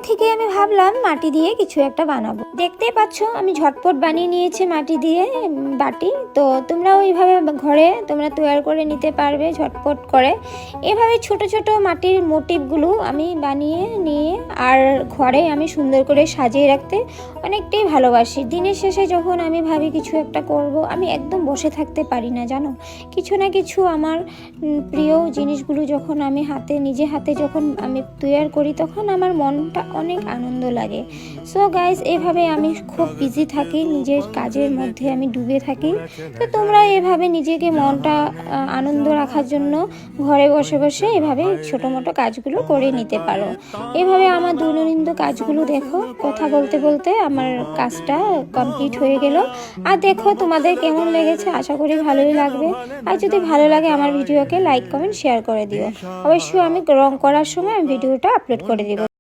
থেকে আমি ভাবলাম মাটি দিয়ে কিছু একটা বানাবো। দেখতেই পাচ্ছ আমি ঝটপট বানিয়ে নিয়েছি মাটি দিয়ে বাটি। তো তোমরা ওইভাবে ঘরে তোমরা তৈরি করে নিতে পারবে ঝটপট করে। এভাবে ছোট ছোট মাটির মোটিভগুলো আমি বানিয়ে নিয়ে আর ঘরে আমি সুন্দর করে সাজিয়ে রাখতে অনেকটাই ভালোবাসি। দিনের শেষে যখন আমি ভাবি কিছু একটা করব, আমি একদম বসে থাকতে পারি না জানো। কিছু না কিছু আমার প্রিয় জিনিসগুলো যখন আমি নিজে হাতে যখন আমি তৈরি করি, তখন আমার মনটা অনেক আনন্দ লাগে। সো গাইস, এভাবে আমি খুব বিজি থাকি, নিজের কাজের মধ্যে আমি ডুবে থাকি। তো তোমরা এভাবে নিজেকে মনটা আনন্দ রাখার জন্য ঘরে বসে বসে এভাবে ছোটো মোটো কাজগুলো করে নিতে পারো। এভাবে আমার দৈনন্দিন কাজগুলো দেখো, কথা বলতে বলতে আমার কাজটা কমপ্লিট হয়ে গেল। আর দেখো তোমাদের কেমন লেগেছে, আশা করি ভালোই লাগবে। আর যদি ভালো লাগে আমার ভিডিওকে লাইক কমেন্ট শেয়ার করে দিও। অবশ্যই আমি রং করার সময় আমি ভিডিওটা আপলোড করে দিব।